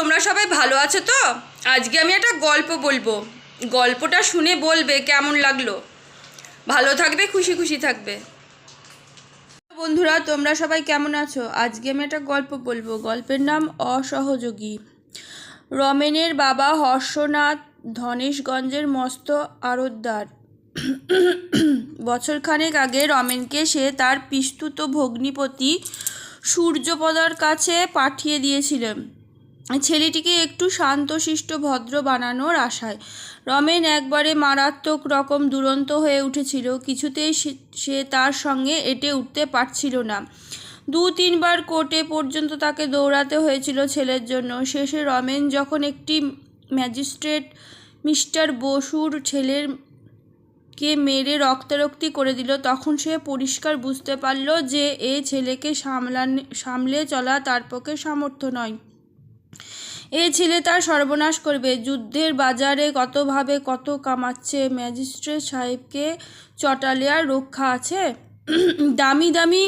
তোমরা সবাই ভালো আছো তো? আজকে আমি একটা গল্প বলবো। গল্পটা শুনে বলবে কেমন লাগলো। ভালো থাকবে, খুশি খুশি থাকবে। বন্ধুরা, তোমরা সবাই কেমন আছো? আজকে আমি একটা গল্প বলবো। গল্পের নাম অসহযোগী। রমেনের বাবা হর্ষনাথ ধনেশগঞ্জের মস্ত আড়তদার। বছরখানেক আগে রমেনকে সে তার পিস্তুত ভগ্নিপতি সূর্যপদার কাছে পাঠিয়ে দিয়েছিলেন ছেলেটিকে একটু শান্তশিষ্ট ভদ্র বানানোর আশায়। রমেন একবারে মারাত্মক রকম দুরন্ত হয়ে উঠেছিল। কিছুতেই সে তার সঙ্গে এঁটে উঠতে পারছিল না। 2-3 বার কোর্টে পর্যন্ত তাকে দৌড়াতে হয়েছিল ছেলের জন্য। শেষে রমেন যখন একটি ম্যাজিস্ট্রেট মিস্টার বসুর ছেলেকে মেরে রক্তারক্তি করে দিল, তখন সে পরিষ্কার বুঝতে পারল যে এ ছেলেকে সামলে চলা তার পক্ষে সামর্থ্য নয়। এ ছেলে তার সর্বনাশ করবে। যুদ্ধের বাজারে কতভাবে কত কামাচ্ছে, ম্যাজিস্ট্রেট সাহেবকে চটালে আর রক্ষা আছে? দামি দামি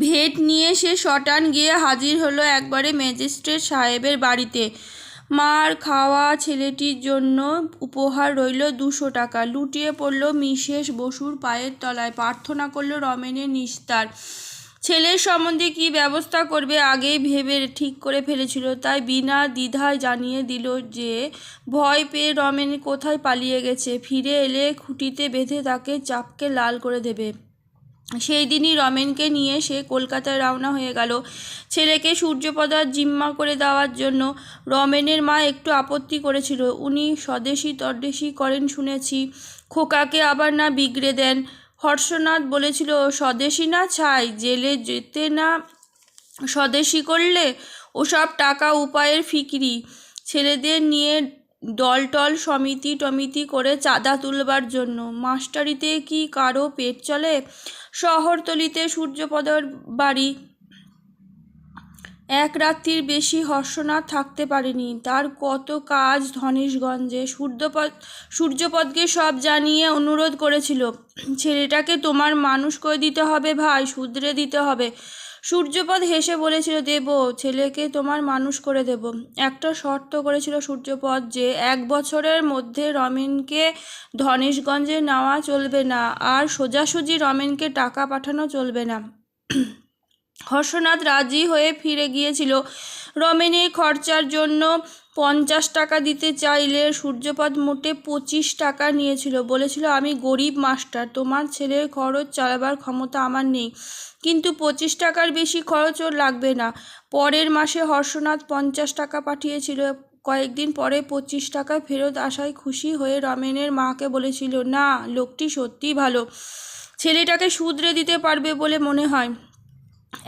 ভেট নিয়ে সে শটান গিয়ে হাজির হলো একবারে ম্যাজিস্ট্রেট সাহেবের বাড়িতে। মার খাওয়া ছেলেটির জন্য উপহার রইল 200 টাকা। লুটিয়ে পড়ল মিসেস বসুর পায়ের তলায়, প্রার্থনা করল রমেনের নিস্তার। ছেলের সম্বন্ধে কী ব্যবস্থা করবে আগেই ভেবে ঠিক করে ফেলেছিল, তাই বিনা দ্বিধায় জানিয়ে দিল যে ভয় পেয়ে রমেন কোথায় পালিয়ে গেছে। ফিরে এলে খুঁটিতে বেঁধে তাকে চাপকে লাল করে দেবে। সেই দিনই রমেনকে নিয়ে সে কলকাতায় রওনা হয়ে গেল ছেলেকে সূর্যপদার জিম্মা করে দেওয়ার জন্য। রমেনের মা একটু আপত্তি করেছিল। উনি স্বদেশি তরদেশি করেন শুনেছি, খোকাকে আবার না বিগড়ে দেন। হর্ষনাথ বলেছিল, স্বদেশি না ছাই, জেলে যেতে না স্বদেশি করলে? ওসব টাকা উপায়ের ফিকিরি। ছেলেদের নিয়ে দলটল সমিতি টমিতি করে চাঁদা তুলবার জন্য। মাস্টারিতে কি কারো পেট চলে? শহরতলিতে সূর্যপদার বাড়ি। এক রাত্রির বেশি হর্ষনাথ থাকতে পারেনি। তার কত কাজ ধনেশগঞ্জে। সূর্যপদকে সব জানিয়ে অনুরোধ করেছিল, ছেলেটাকে তোমার মানুষ করে দিতে হবে ভাই, শুধরে দিতে হবে। সূর্যপদ হেসে বলেছিল, দেব, ছেলেকে তোমার মানুষ করে দেব। একটা শর্ত করেছিল সূর্যপদ, যে 1 বছরের মধ্যে রমেনকে ধনেশগঞ্জে নেওয়া চলবে না, আর সোজাসুজি রমেনকে টাকা পাঠানো চলবে না। হর্ষনাথ রাজি হয়ে ফিরে গিয়েছিল। রমেনের খরচার জন্য 50 টাকা দিতে চাইলে সূর্যপদ মোটে 25 টাকা নিয়েছিল। বলেছিল, আমি গরিব মাস্টার, তোমার ছেলের খরচ চালাবার ক্ষমতা আমার নেই, কিন্তু 25 টাকার বেশি খরচও লাগবে না। পরের মাসে হর্ষনাথ 50 টাকা পাঠিয়েছিল। কয়েকদিন পরে 25 টাকা ফেরত আসায় খুশি হয়ে রমেনের মাকে বলেছিল, না, লোকটি সত্যিই ভালো, ছেলেটাকে শুধরে দিতে পারবে বলে মনে হয়।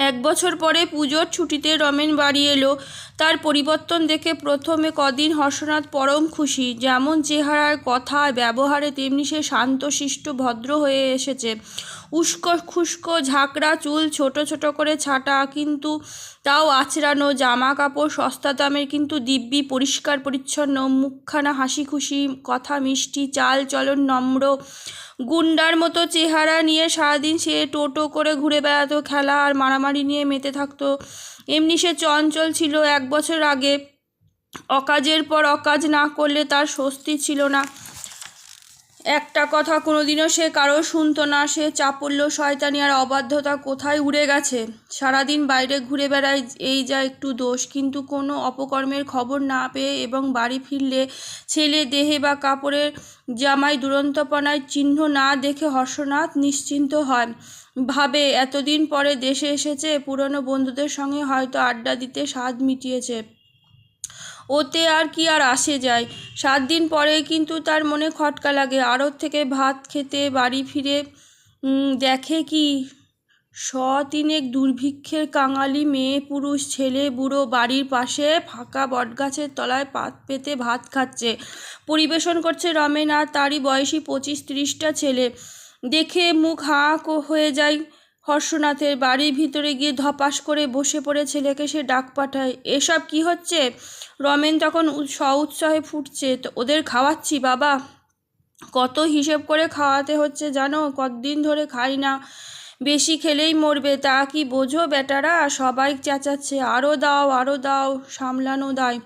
1 বছর পরে পুজোর ছুটিতে রমেন বাড়ি এলো। তার পরিবর্তন দেখে প্রথমে কদিন হর্ষনাথ পরম খুশি। যেমন চেহারায়, কথায়, ব্যবহারে, তেমনি সে শান্তশিষ্ট ভদ্র হয়ে এসেছে। উস্কো খুস্কো ঝাঁকড়া চুল, ছোট ছোট করে ছাটা, কিন্তু তাও আঁচড়ানো, জামা কাপড় সস্তা দামের কিন্তু দিব্যি পরিষ্কার পরিচ্ছন্ন, মুখখানা হাসি খুশি, কথা মিষ্টি, চাল চলন নম্র। গুন্ডার মতো চেহারা নিয়ে সারাদিন সে টোটো করে ঘুরে বেড়াতো, খেলা আর মারামারি নিয়ে মেতে থাকতো। এমনি সে চঞ্চল ছিল। 1 বছর আগে অকাজের পর অকাজ না করলে তার স্বস্তি ছিল না। একটা কথা কোনোদিনও সে কারো শুনতো না। সে চাপল্য, শয়তানি আর অবাধ্যতা কোথায় উড়ে গেছে। সারাদিন বাইরে ঘুরে বেড়ায়, এই যা একটু দোষ। কিন্তু কোনো অপকর্মের খবর না পেয়ে এবং বাড়ি ফিরলে ছেলে দেহে বা কাপড়ের জামাই দুরন্তপনায় চিহ্ন না দেখে হর্ষনাথ নিশ্চিন্ত হয়। ভাবে, এতদিন পরে দেশে এসেছে, পুরনো বন্ধুদের সঙ্গে হয়তো আড্ডা দিতে স্বাদ মিটিয়েছে। ওতে আর কি আর আসে যায়। 7 দিন পরে কিন্তু তার মনে খটকা লাগে। আড়ত থেকে ভাত খেতে বাড়ি ফিরে দেখে কি, 100-3 দুর্ভিক্ষের কাঙালি মেয়ে পুরুষ, ছেলে বুড়ো বাড়ির পাশে ফাঁকা বটগাছের তলায় পাত পেতে ভাত খাচ্ছে। পরিবেশন করছে রমেন আর তারই বয়সী 25-30টা ছেলে। দেখে মুখ হাঁ হয়ে যায় হর্ষনাথের। বাড়ির ভিতরে গিয়ে ধপাস করে বসে পড়ে ছেলেকে সে ডাক পাঠায়, এসব কি হচ্ছে? রমেন তখন উৎসাহে ফুটছে, তো ওদের খাওয়াচ্ছি বাবা। কত হিসেব করে খাওয়াতে হচ্ছে জানো, কতদিন ধরে খাই না। বেশি খেলেই মরবে, তা কি বোঝো বেটারা? সবাই চেঁচাচ্ছে, আরও দাও আরও দাও, সামলানো দায়।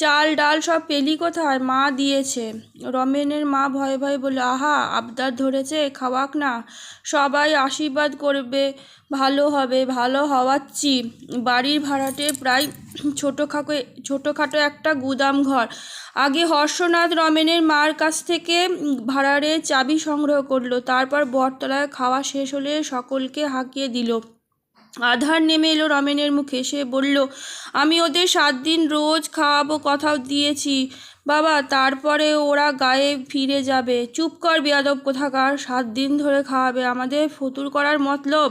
চাল ডাল সব পেলি কোথায়? মা দিয়েছে। রমেনের মা ভয়ে ভয়ে বলল, আহা আবদার ধরেছে, খাওয়াক না। সবাই আশীর্বাদ করবে, ভালো হবে, ভালো হওয়াচ্ছি। বাড়ির ভাড়াটে প্রায় ছোটোখাটো একটা গুদাম ঘর। আগে হর্ষনাথ রমেনের মার কাছ থেকে ভাড়ারে চাবি সংগ্রহ করলো, তারপর বটতলায় খাওয়া শেষ হলে সকলকে হাঁকিয়ে দিল। আধার নেমে এলো রমেনের মুখে। সে বলল, আমি ওদের 7 দিন রোজ খাওয়াবো কথা দিয়েছি বাবা, তারপরে ওরা গায়ে ফিরে যাবে। চুপ কর বেয়াদব কোথাকার, 7 দিন ধরে খাওয়াবে? আমাদের ফতুর করার মতলব?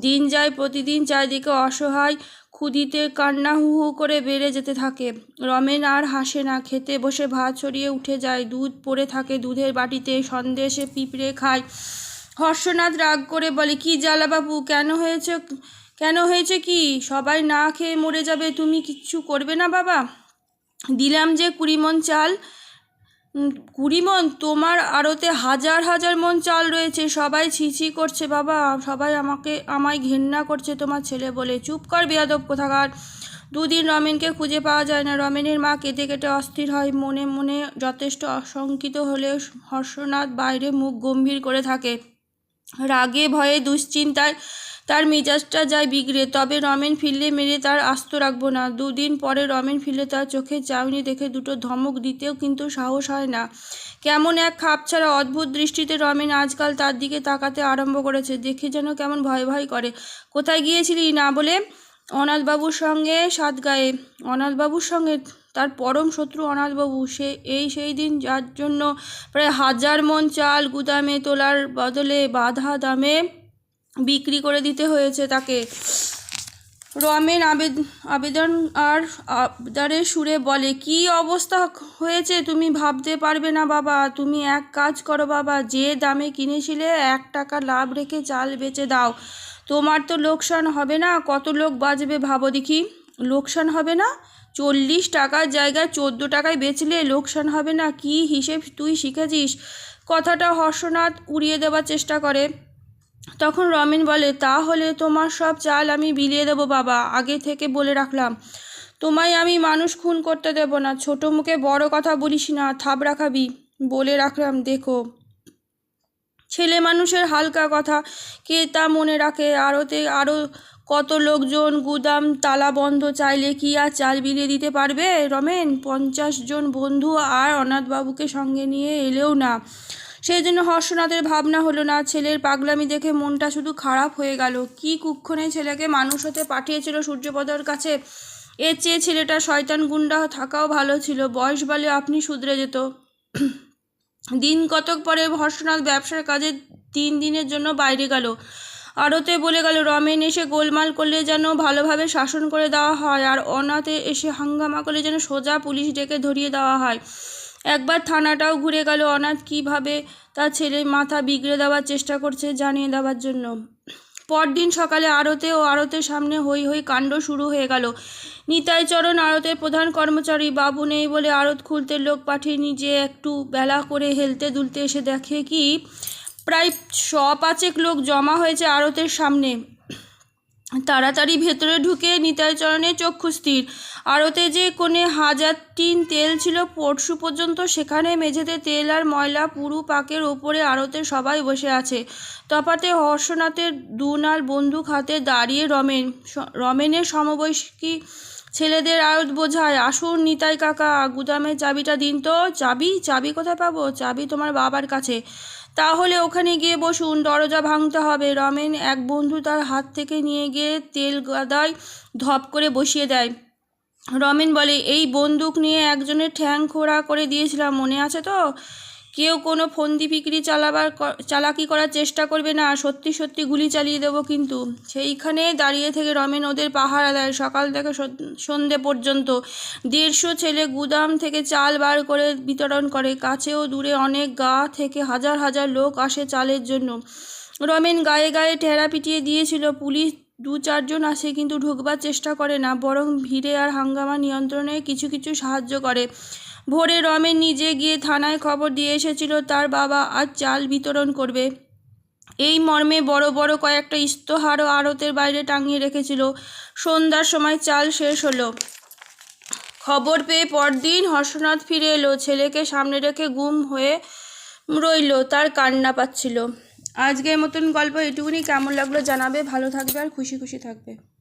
দিন যায়, প্রতিদিন চারিদিকে অসহায় ক্ষুধিতে কান্না হু হু করে বেড়ে যেতে থাকে। রমেন আর হাসে না, খেতে বসে ভাত ছড়িয়ে উঠে যায়, দুধ পড়ে থাকে দুধের বাটিতে, সন্দেশে পিঁপড়ে খায়। হর্ষনাথ রাগ করে বলে, কি জ্বালা বাবু, কেন হয়েছে কি? সবাই না খেয়ে মরে যাবে, তুমি কিচ্ছু করবে না বাবা? দিলাম যে 20 মণ চাল। 20 মণ? তোমার আড়তে হাজার হাজার মণ চাল রয়েছে। সবাই ছিছি করছে বাবা, সবাই আমায় ঘেন্না করছে তোমার ছেলে বলে। চুপ কর বেয়াদব কোথাকার। 2 দিন রমেনকে খুঁজে পাওয়া যায় না। রমেনের মা কেটে কেটে অস্থির হয়, মনে মনে যথেষ্ট আশঙ্কিত হলেও হর্ষনাথ বাইরে মুখ গম্ভীর করে থাকে। রাগে ভয়ে দুশ্চিন্তায় তার মেজাজটা যায় বিগড়ে। তবে রমেন ফিরলে মেরে তার আস্ত রাখবো না। 2 দিন পরে রমেন ফিরলে তার চোখে চাউনি দেখে দুটো ধমক দিতেও কিন্তু সাহস হয় না। কেমন এক খাপছাড়া অদ্ভুত দৃষ্টিতে রমেন আজকাল তার দিকে তাকাতে আরম্ভ করেছে। দেখে যেন কেমন ভয় ভয় করে। কোথায় গিয়েছিলি না বলে? অনাথবাবুর সঙ্গে সাতগাঁয়ে। অনাথবাবুর সঙ্গে? তার পরম শত্রু অনাথবাবু। সেই দিন যার জন্য প্রায় 1000 মণ চাল গুদামে তোলার বদলে বাঁধা দামে বিক্রি করে দিতে হয়েছে তাকে। রমেন আবেদন আর আবদারের সুরে বলে, কি অবস্থা হয়েছে তুমি ভাবতে পারবে না বাবা। তুমি এক কাজ করো বাবা, যে দামে কিনেছিলে 1 টাকা লাভ রেখে চাল বেচে দাও। তোমার তো লোকসান হবে না। কত লোক বাঁচবে ভাবো দেখি। লোকসান হবে না? 40 টাকার জায়গায় 14 টাকায় বেচলে লোকসান হবে না? কি হিসেব তুই শিখেছিস? কথাটা হর্ষনাথ উড়িয়ে দেওয়ার চেষ্টা করে। তখন রমেন বলে, তাহলে তোমার সব চাল আমি বিলিয়ে দেবো বাবা, আগে থেকে বলে রাখলাম। তোমায় আমি মানুষ খুন করতে দেব না। ছোট মুখে বড় কথা বলিস না, থাবড়া খাবি। বলে রাখলাম। দেখো, ছেলে মানুষের হালকা কথা কে তা মনে রাখে? আরতে আরও কত লোকজন, গুদাম তালা বন্ধ, চাইলে কি আর চাল বিলিয়ে দিতে পারবে রমেন? 50 জন বন্ধু আর অনাথবাবুকে সঙ্গে নিয়ে এলেও না। সেই জন্য হর্ষনাথের ভাবনা হলো না। ছেলের পাগলামি দেখে মনটা শুধু খারাপ হয়ে গেল। কি কুক্ষণে ছেলেকে মানুষ হতে পাঠিয়েছিল সূর্যপদর কাছে। এর চেয়ে ছেলেটা শয়তান গুন্ডা থাকাও ভালো ছিল। বয়স বলে আপনি শুধরে যেত। দিন কতক পরে হর্ষনাথ ব্যবসার কাজে 3 দিনের জন্য বাইরে গেল। আড়তে বলে গেল, রমেন এসে গোলমাল করলে যেন ভালোভাবে শাসন করে দেওয়া হয়, আর অনাথে এসে হাঙ্গামা করলে যেন সোজা পুলিশ ডেকে ধরিয়ে দেওয়া হয়। একবার থানাটাও ঘুরে গেল। অনাথ কীভাবে তার ছেলের মাথা বিগড়ে দেওয়ার চেষ্টা করছে জানিয়ে দেওয়ার জন্য। পরদিন সকালে আড়তে ও আড়তের সামনে হই হই কাণ্ড শুরু হয়ে গেল। নিতাইচরণ আড়তের প্রধান কর্মচারী। বাবু নেই বলে আড়ত খুলতে লোক পাঠিয়ে নিজে একটু বেলা করে হেলতে দুলতে এসে দেখে কি প্রায় 100-5 লোক জমা হয়েছে আড়তের সামনে। তাড়াতাড়ি ভেতরে ঢুকে নিতাইচরণের চক্ষু স্থির। আড়তে যে কোণে 1000 টিন তেল ছিল পরশু পর্যন্ত, সেখানে মেঝেতে তেল আর ময়লা পুরু পাকের ওপরে আড়তে সবাই বসে আছে। তফাতে হর্ষনাথের 2 নাল বন্দুক হাতে দাঁড়িয়ে রমেনের সমবয়স্কী ছেলেদের আড়ত বোঝায়, আসুন নিতাই কাকা, গুদামের চাবিটা দিন তো। চাবি কোথায় পাবো? চাবি তোমার বাবার কাছে। তাহলে ওখানে গিয়ে বসুন, দরজা ভাঙতে হবে। রমেন এক বন্ধু তার হাত থেকে নিয়ে গিয়ে তেল গাদায় ধপ করে বসিয়ে দেয়। রমেন বলে, এই বন্দুক নিয়ে একজনের ঠ্যাং খোঁড়া করে দিয়েছিলাম, মনে আছে তো? কেউ কোনো ফন্দি ফিকিরি চালাকি করার চেষ্টা করবে না, সত্যি সত্যি গুলি চালিয়ে দেবো কিন্তু। সেইখানে দাঁড়িয়ে থেকে রমেন ওদের পাহারা দেয় সকাল থেকে সন্ধে পর্যন্ত। 150 ছেলে গুদাম থেকে চাল বার করে বিতরণ করে। কাছেও দূরে অনেক গা থেকে হাজার হাজার লোক আসে চালের জন্য। রমেন গায়ে গায়ে টেরা পিটিয়ে দিয়েছিল। পুলিশ 2-4 জন আসে, কিন্তু ঢুকবার চেষ্টা করে না, বরং ভিড়ে আর হাঙ্গামা নিয়ন্ত্রণে কিছু কিছু সাহায্য করে। ভোরে রমেন নিজে গিয়ে থানায় খবর দিয়ে এসেছিল তার বাবা আজ চাল বিতরণ করবে। এই মর্মে বড় বড় কয়েকটা ইস্তেহারও আড়তের বাইরে টাঙিয়ে রেখেছিল। সন্ধ্যার সময় চাল শেষ হলো। খবর পেয়ে পরদিন হর্ষনাথ ফিরে এলো। ছেলেকে সামনে রেখে গুম হয়ে রইল, তার কান্না পাচ্ছিল। আজকের মতন গল্প এটুকুনি। কেমন লাগলো জানাবে। ভালো থাকবে আর খুশি খুশি থাকবে।